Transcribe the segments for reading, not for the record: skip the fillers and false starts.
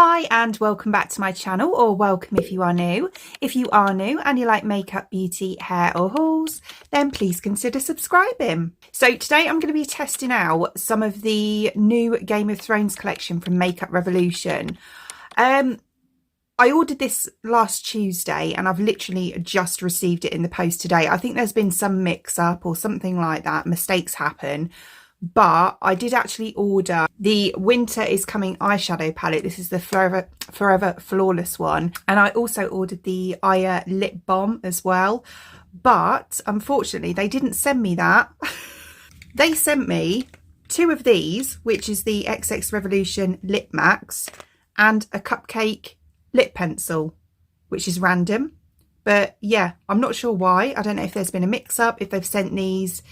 Hi and welcome back to my channel, or welcome if you are new. If you are new and you like makeup, beauty, hair or hauls, then please consider subscribing. So today I'm going to be testing out some of the new Game of Thrones collection from Makeup Revolution. I ordered this last Tuesday and I've literally just received it in the post today. I think there's been some mix up or something like that. Mistakes happen. But I did actually order the Winter is Coming eyeshadow palette. This is the Forever Flawless one. And I also ordered the Arya lip balm as well. But unfortunately, they didn't send me that. They sent me two of these, which is the XX Revolution Lip Max and a cupcake lip pencil, which is random. But yeah, I'm not sure why. I don't know if there's been a mix up, if they've sent these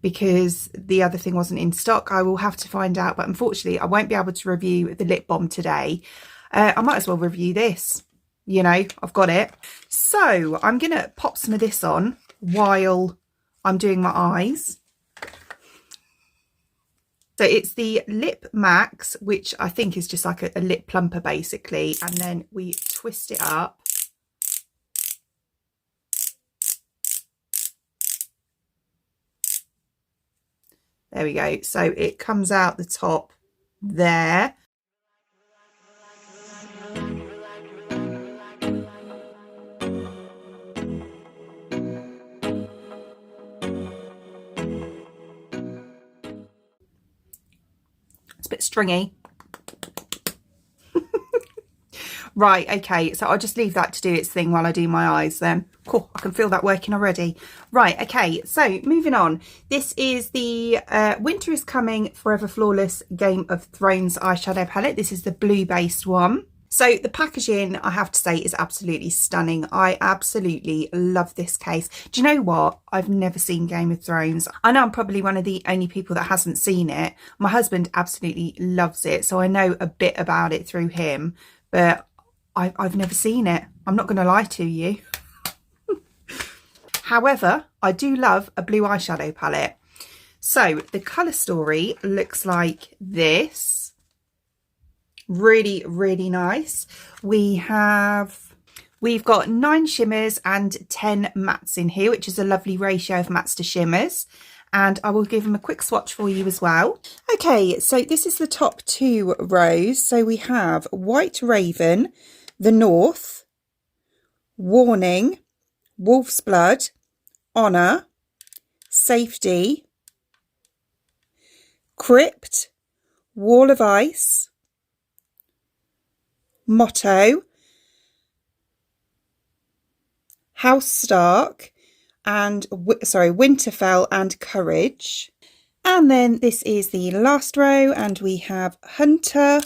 because the other thing wasn't in stock. I will have to find out, but unfortunately I won't be able to review the lip balm today. I might as well review this, you know, I've got it. So I'm gonna pop some of this on while I'm doing my eyes. So it's the Lip Max, which I think is just like a lip plumper basically, and then we twist it up. There we go. So it comes out the top there. It's a bit stringy. Right, okay, so I'll just leave that to do its thing while I do my eyes then. Cool, I can feel that working already. Right, okay, so moving on. This is the Winter is Coming Forever Flawless Game of Thrones eyeshadow palette. This is the blue-based one. So the packaging, I have to say, is absolutely stunning. I absolutely love this case. Do you know what? I've never seen Game of Thrones. I know I'm probably one of the only people that hasn't seen it. My husband absolutely loves it, so I know a bit about it through him, but I've never seen it. I'm not going to lie to you. However, I do love a blue eyeshadow palette. So the colour story looks like this. Really, really nice. We've got 9 shimmers and 10 mattes in here, which is a lovely ratio of mattes to shimmers. And I will give them a quick swatch for you as well. Okay, so this is the top 2 rows. So we have White Raven, The North, Warning, Wolf's Blood, Honour, Safety, Crypt, Wall of Ice, Motto, House Stark, and Winterfell and Courage. And then this is the last row, and we have Hunter,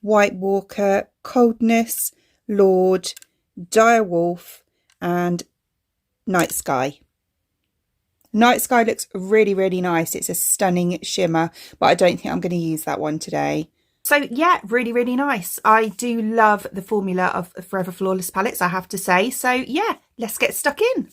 White Walker, Coldness, Lord, Dire Wolf and Night Sky. Night Sky looks really, really nice. It's a stunning shimmer, but I don't think I'm going to use that one today. So yeah, really, really nice. I do love the formula of Forever Flawless palettes, I have to say. So yeah, let's get stuck in.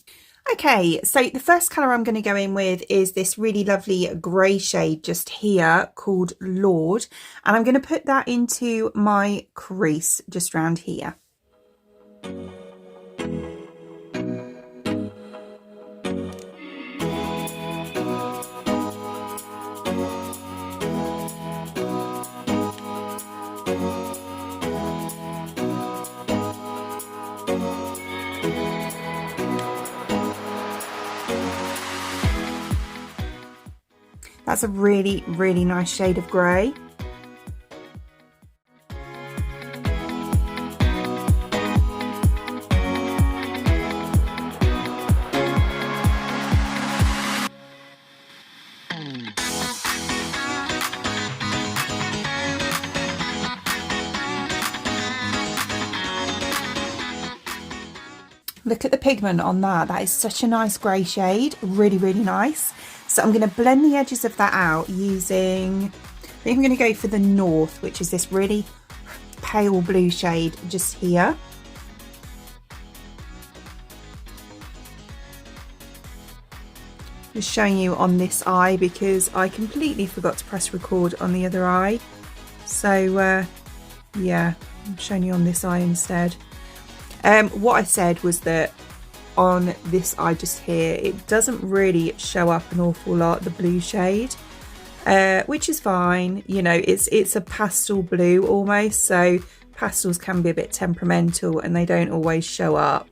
Okay, so the first colour I'm going to go in with is this really lovely grey shade just here called Lord. And I'm going to put that into my crease just around here. That's a really, really nice shade of grey. Look at the pigment on that. That is such a nice grey shade. Really, really nice. So I'm going to blend the edges of that out using, I think I'm going to go for the North, which is this really pale blue shade just here. Just showing you on this eye because I completely forgot to press record on the other eye. So yeah, I'm showing you on this eye instead. What I said was that on this eye just here, it doesn't really show up an awful lot, the blue shade, which is fine. You know, it's a pastel blue almost, so pastels can be a bit temperamental and they don't always show up.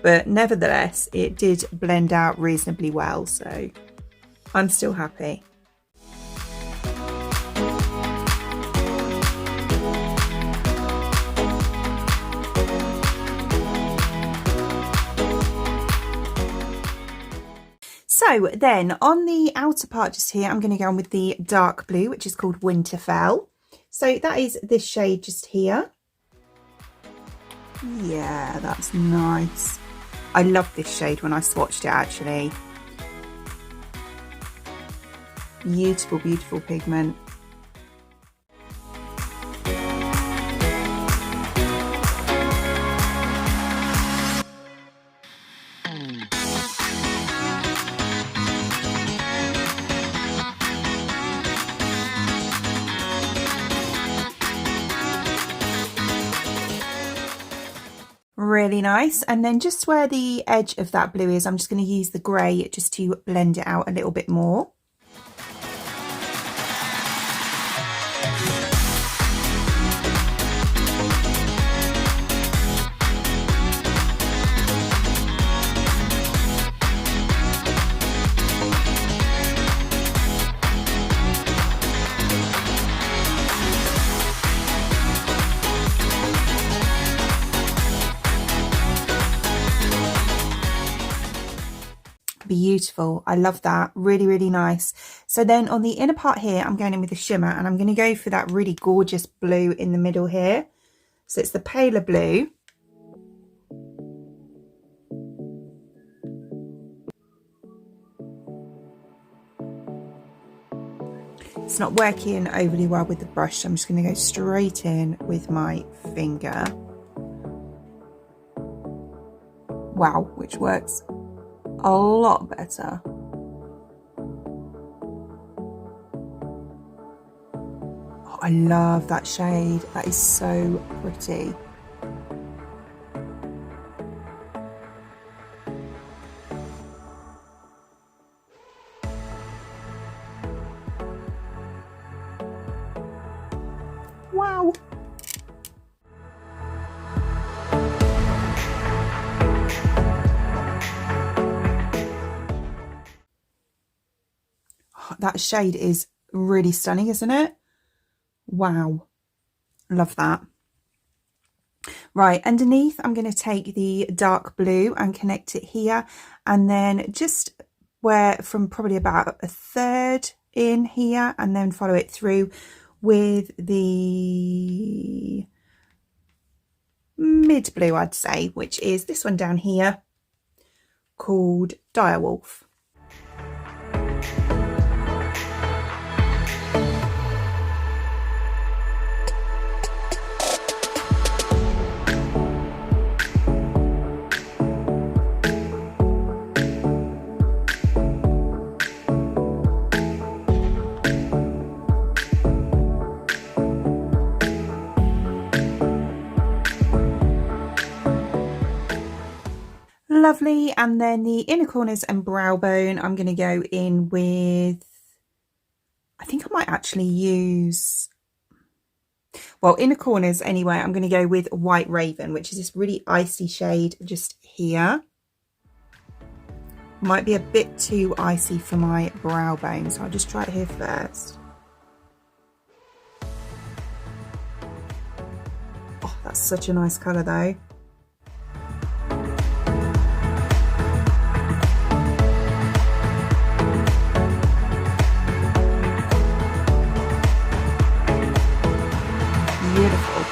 But nevertheless, it did blend out reasonably well, so I'm still happy. So then on the outer part just here, I'm going to go on with the dark blue, which is called Winterfell. So that is this shade just here. Yeah, that's nice. I love this shade when I swatched it actually. Beautiful, beautiful pigment. Really nice. And then just where the edge of that blue is, I'm just going to use the grey just to blend it out a little bit more. Beautiful. I love that. Really, really nice. So then on the inner part here, I'm going in with the shimmer and I'm going to go for that really gorgeous blue in the middle here. So it's the paler blue. It's not working overly well with the brush, so I'm just going to go straight in with my finger. Wow, which works a lot better. Oh, I love that shade. That is so pretty. Wow. That shade is really stunning, isn't it? Wow. Love that. Right, underneath, I'm going to take the dark blue and connect it here. And then just where from probably about a third in here, and then follow it through with the mid blue, I'd say, which is this one down here called Dire Wolf. Lovely. And then the inner corners and brow bone, I'm going to go in with, I think I might actually use, well, inner corners anyway, I'm going to go with White Raven, which is this really icy shade just here. Might be a bit too icy for my brow bone, so I'll just try it here first. Oh, that's such a nice colour though. Beautiful.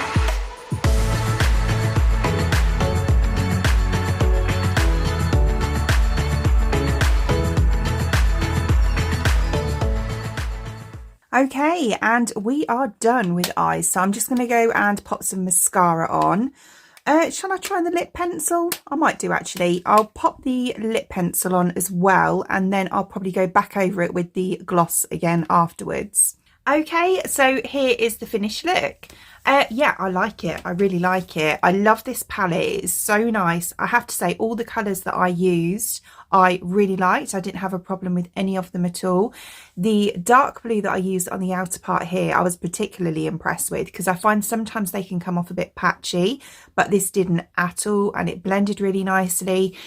Okay, and we are done with eyes. So I'm just going to go and pop some mascara on. Shall I try the lip pencil? I might do actually. I'll pop the lip pencil on as well, and then I'll probably go back over it with the gloss again afterwards. Okay, so here is the finished look. Yeah, I like it. I really like it. I love this palette. It's so nice. I have to say, all the colours that I used, I really liked. I didn't have a problem with any of them at all. The dark blue that I used on the outer part here, I was particularly impressed with, because I find sometimes they can come off a bit patchy, but this didn't at all, and it blended really nicely.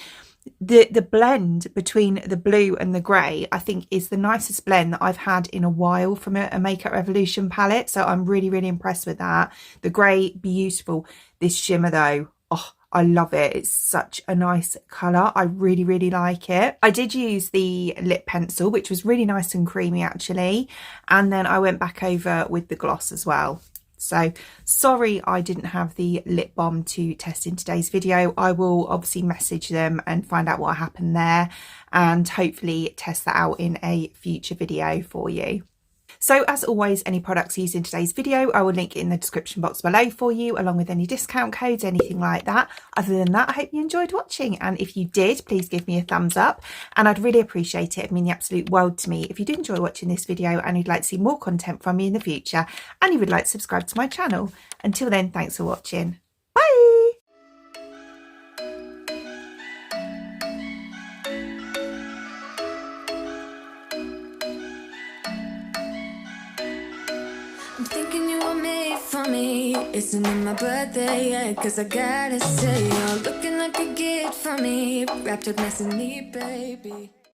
The blend between the blue and the grey, I think, is the nicest blend that I've had in a while from a Makeup Revolution palette. So I'm really, really impressed with that. The grey, beautiful. This shimmer though, oh, I love it. It's such a nice colour. I really, really like it. I did use the lip pencil, which was really nice and creamy actually. And then I went back over with the gloss as well. So sorry I didn't have the lip balm to test in today's video. I will obviously message them and find out what happened there, and hopefully test that out in a future video for you. So as always, any products used in today's video, I will link in the description box below for you, along with any discount codes, anything like that. Other than that, I hope you enjoyed watching. And if you did, please give me a thumbs up. And I'd really appreciate it. It'd mean the absolute world to me if you did enjoy watching this video and you'd like to see more content from me in the future, and you would like to subscribe to my channel. Until then, thanks for watching. Bye! I'm thinking you were made for me. Isn't it my birthday yet? Cause I gotta say, you're looking like a gift for me, wrapped up nice and neat, baby.